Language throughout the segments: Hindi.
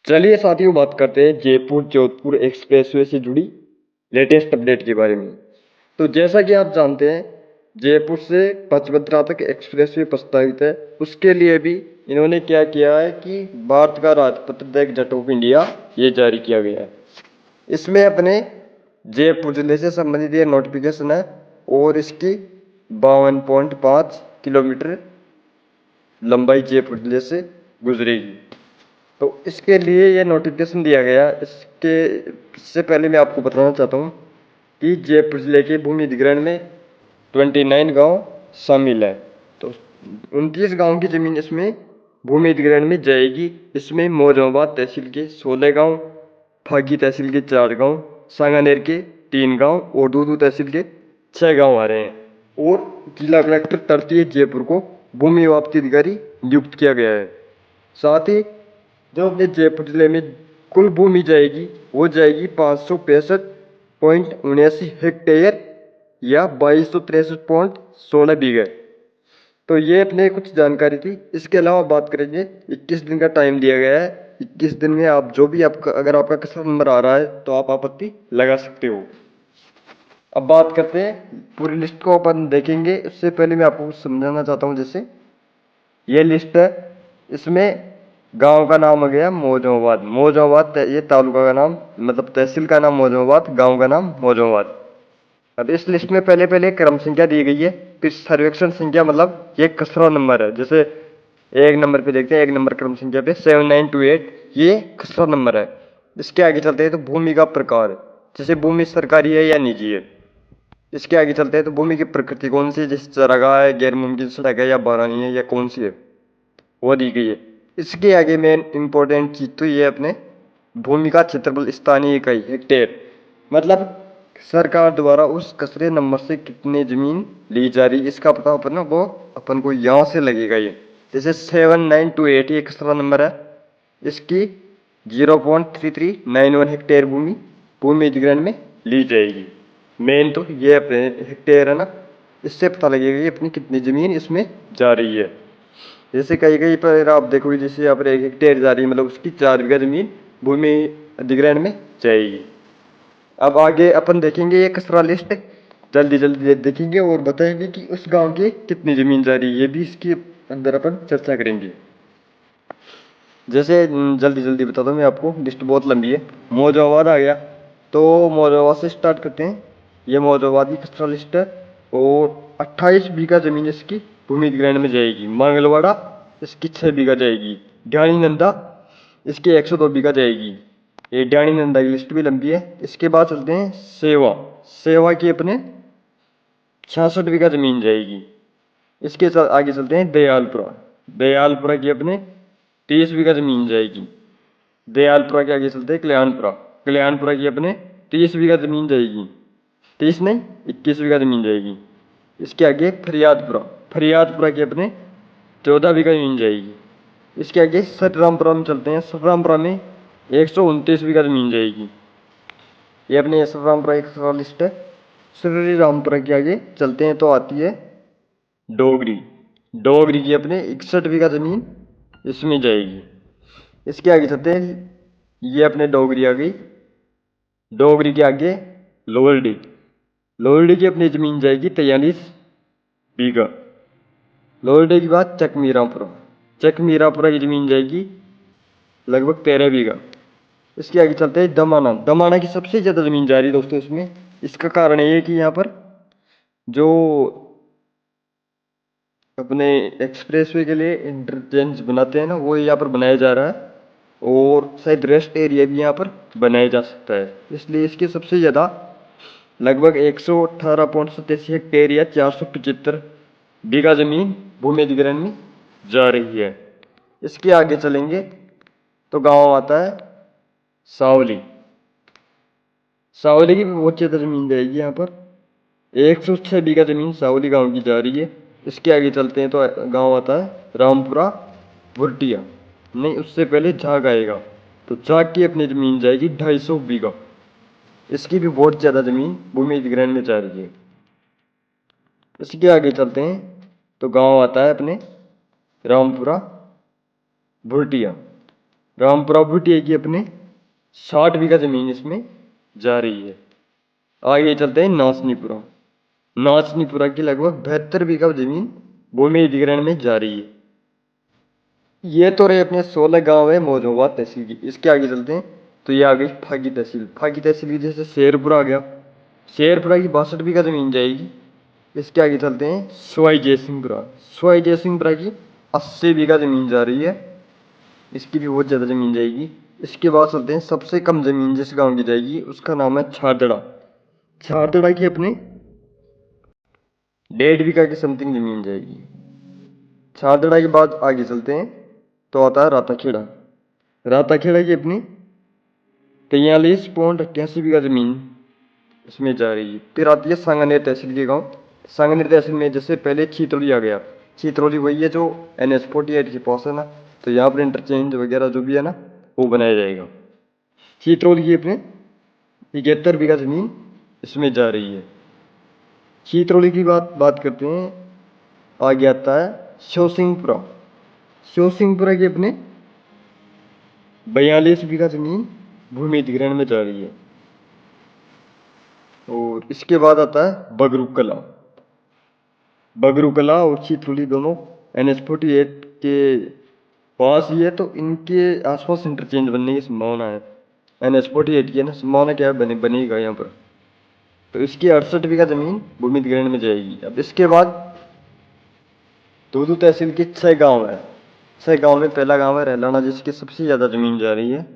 चलिए साथियों, बात करते हैं जयपुर जोधपुर एक्सप्रेसवे से जुड़ी लेटेस्ट अपडेट के बारे में। तो जैसा कि आप जानते हैं, जयपुर से पचवद्रा तक एक्सप्रेसवे प्रस्तावित है। उसके लिए भी इन्होंने क्या किया है कि भारत का राजपत्र द गजट ऑफ इंडिया ये जारी किया गया है। इसमें अपने जयपुर जिले से संबंधित ये नोटिफिकेशन है और इसकी 52.5 किलोमीटर लंबाई जयपुर जिले से गुजरेगी। तो इसके लिए ये नोटिफिकेशन दिया गया। इससे पहले मैं आपको बताना चाहता हूँ कि जयपुर जिले के भूमि अधिग्रहण में 29 गांव शामिल है। तो 29 गांव की जमीन इसमें भूमि अधिग्रहण में जाएगी। इसमें मौजोबाद तहसील के 16 गांव, फागी तहसील के 4 गांव, सांगानेर के 3 गांव और दूदू तहसील के 6 गांव आ रहे हैं। और जिला कलेक्टर तृतीय जयपुर को भूमि वापसी अधिकारी नियुक्त किया गया है। साथ ही जो अपने जयपुर जिले में कुल भूमि जाएगी वो जाएगी 565.79 हेक्टेयर या 2263.16 बीघे। तो ये अपने कुछ जानकारी थी। इसके अलावा बात करेंगे, 21 दिन का टाइम दिया गया है। 21 दिन में आप जो भी आपका अगर आपका कस्टमर नंबर आ रहा है तो आप आपत्ति लगा सकते हो। अब बात करते हैं, पूरी लिस्ट को अपन देखेंगे। उससे पहले मैं आपको कुछ समझाना चाहता हूँ। जैसे ये लिस्ट है, इसमें गांव का नाम आ गया मौजोबाद। मौजोबाद ये तालुका का नाम, मतलब तहसील का नाम मौजोबाद, गांव का नाम मौजोबाद। अब इस लिस्ट में पहले पहले क्रम संख्या दी गई है, फिर सर्वेक्षण संख्या, मतलब ये खसरा नंबर है। जैसे एक नंबर पे देखते हैं, एक नंबर क्रम संख्या पे 7928, ये खसरा नंबर है। इसके आगे चलते हैं तो भूमि का प्रकार, जैसे भूमि सरकारी है या निजी है। इसके आगे चलते हैं तो भूमि की प्रकृति कौन सी है, जैसे चरागाह है, गैर मुमकिन सड़क है या बारानी है या कौन सी है, वो दी गई है। इसके आगे मेन इंपॉर्टेंट चीज तो ये अपने भूमि का क्षेत्रफल, स्थानीय इकाई हेक्टेयर, मतलब सरकार द्वारा उस कचरे नंबर से कितनी जमीन ली जा रही है, इसका पता अपन वो अपन को यहाँ से लगेगा। ये जैसे 7928 ये कचरा नंबर है, इसकी 0.3391 हेक्टेयर भूमि भूमि अधिग्रहण में ली जाएगी। मेन तो ये अपने हेक्टेयर है ना, इससे पता लगेगा कि अपनी कितनी जमीन इसमें जा रही है। जैसे कहीं कहीं पर आप देखोगे, जैसे यहाँ पर 1 हेक्टेयर जा रही है, मतलब उसकी 4 बीघा जमीन भूमि अधिग्रहण में जाएगी। अब आगे अपन देखेंगे ये कचरा लिस्ट, जल्दी जल्दी देखेंगे और बताएंगे कि उस गांव की कितनी जमीन जा रही है। ये भी इसके अंदर अपन चर्चा करेंगे। जैसे जल्दी जल्दी बताता हूँ मैं आपको, लिस्ट बहुत लंबी है। मौजोबाद आ गया, तो मौजोबाद से स्टार्ट करते हैं। ये मौजोबाद की कचरा लिस्ट है और 28 बीघा जमीन इसकी भूमि अधिग्रहण में जाएगी। मंगलवाड़ा इसकी 6 बीघा जाएगी। ढाणी नंदा इसकी 102 बीघा जाएगी। ये ढाणी नंदा की लिस्ट भी लंबी है। इसके बाद चलते हैं सेवा। सेवा की अपने 66 बीघा जमीन जाएगी। इसके आगे चलते हैं दयालपुरा। दयालपुरा की अपने 30 बीघा जमीन जाएगी। दयालपुरा के आगे चलते हैं कल्याणपुरा। कल्याणपुरा की अपने 30 बीघा जमीन जाएगी। 30 नहीं, 21 बीघा जमीन जाएगी। इसके आगे फरियादपुरा। फरियादपुरा के अपने 14 बीघा जमीन जाएगी। इसके आगे सतरामपुरा में चलते हैं। सतरामपुरा में 129 बीघा जमीन जाएगी। ये अपने सतरामपुरा एक लिस्ट है। श्री रामपुरा के आगे चलते हैं तो आती है डोगरी। डोगरी की अपने 61 बीघा जमीन इसमें जाएगी। इसके आगे चलते हैं, ये अपने डोगरी आ गई। डोगरी के आगे लोहरडी। लोहरडी की अपनी जमीन जाएगी 43 बीघा। लोहरडी के बाद चकमीरापुरा। चकमीरापुरा की जमीन जाएगी लगभग 13 बीघा। इसके आगे चलते हैं दमाना। दमाना की सबसे ज़्यादा जमीन जा रही है दोस्तों इसमें। इसका कारण ये है कि यहाँ पर जो अपने एक्सप्रेसवे के लिए इंटरचेंज बनाते हैं ना, वो यहाँ पर बनाया जा रहा है। और शायद रेस्ट एरिया भी यहाँ पर बनाया जा सकता है, इसलिए इसकी सबसे ज़्यादा लगभग 118.87 हेक्टेयर या 475 बीघा जमीन भूमि अधिग्रहण में जा रही है। इसके आगे चलेंगे तो गांव आता है सावली। सावली की भी बहुत ज़्यादा जमीन जाएगी यहाँ पर। 106 बीघा जमीन सावली गांव की जा रही है। इसके आगे चलते हैं तो गांव आता है रामपुरा भुरटिया। नहीं, उससे पहले झाग आएगा। तो झाग की अपनी जमीन जाएगी 250 बीघा। इसकी भी बहुत ज़्यादा जमीन भूमि अधिग्रहण में जा रही है। इसके आगे चलते हैं तो गांव आता है अपने रामपुरा भुरटिया। रामपुरा भुटिया की अपने 60 बीघा जमीन इसमें जा रही है। आगे चलते हैं नाचनीपुरा। नाचनीपुरा की लगभग 72 बीघा जमीन भूमि अधिग्रहण में जा रही है। ये तो रहे अपने 16 गांव है मौजोबाद तहसील की। इसके आगे चलते हैं तो ये आ गई फागी तहसील। फागी तहसील की जैसे शेरपुरा आ गया, शेरपुरा की 62 बीघा जमीन जाएगी। इसके आगे चलते हैं सवाई जयसिंहपुरा। सवाई जयसिंहपुरा की 80 बीघा जमीन जा रही है, इसकी भी बहुत ज़्यादा जमीन जाएगी। इसके बाद चलते हैं सबसे कम जमीन जिस गांव की जाएगी, उसका नाम है छारदड़ा। छारदड़ा की अपने 1.5 बीघा की समथिंग जमीन जाएगी। छारदड़ा के बाद आगे चलते हैं तो आता है राताखेड़ा। राताखेड़ा की अपनी 43.88 बीघा जमीन इसमें जा रही है। फिर आती है सांगानेर तहसील के गांव। सांगानेर तहसील में जैसे पहले छितरौली आ गया, छितरौली वही है जो NH-48 के पास है ना, तो यहाँ पर इंटरचेंज वगैरह जो भी है ना वो बनाया जाएगा। छितरौली की अपने 71 बीघा जमीन इसमें जा रही है। छितरौली की बात करते हैं, आगे आता है शोसिंगपुरा। शोसिंगपुरा की अपने 42 बीघा जमीन भूमि अधिग्रहण में जा रही है। और इसके बाद आता है बगरूकला। बगरूकला और छितरौली दोनों NH-48 के पास ही है, तो इनके आसपास इंटरचेंज बनने की संभावना है। NH-48 की है ना, संभावना क्या है बनेगा यहाँ पर। तो इसकी 68 बीघा जमीन भूमि अधिग्रहण में जाएगी। अब इसके बाद दूदू तहसील के 6 गांव है। 6 गांव में पहला गांव है रहलाना, जिसकी सबसे ज़्यादा जमीन जा रही है।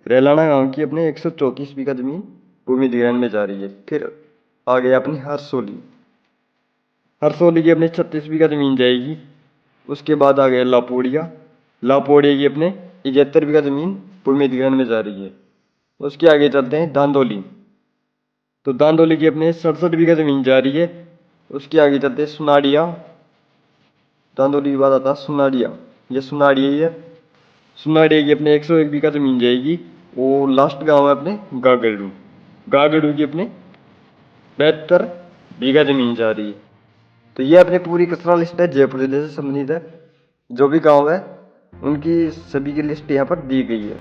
रहलाना गांव की अपने 134 बीघा जमीन भूमि अधिग्रहण में जा रही है। फिर आ गया अपनी हरसोली। हरसोली की अपने 36 बीघा जमीन जाएगी। उसके बाद आ गया लापोड़िया। लापोड़िया की अपने 71 बीघा जमीन भूमि अधिग्रहण में जा रही है। उसके आगे चलते हैं दांदोली। तो दांदोली की अपने 67 बीघा जमीन जा रही है। उसके आगे चलते हैं सुनाड़िया। दांदोली के बाद आता है सुनाड़िया, ये सुनाड़िया ही है। सुनाड़िया की अपने 101 बीघा जमीन जाएगी। और लास्ट गांव है अपने गागड़ू। गागड़ू की अपने 72 बीघा जमीन जा रही है। तो ये अपनी पूरी कचरा लिस्ट है, जयपुर जिले से संबंधित है। जो भी गांव है उनकी सभी की लिस्ट यहाँ पर दी गई है।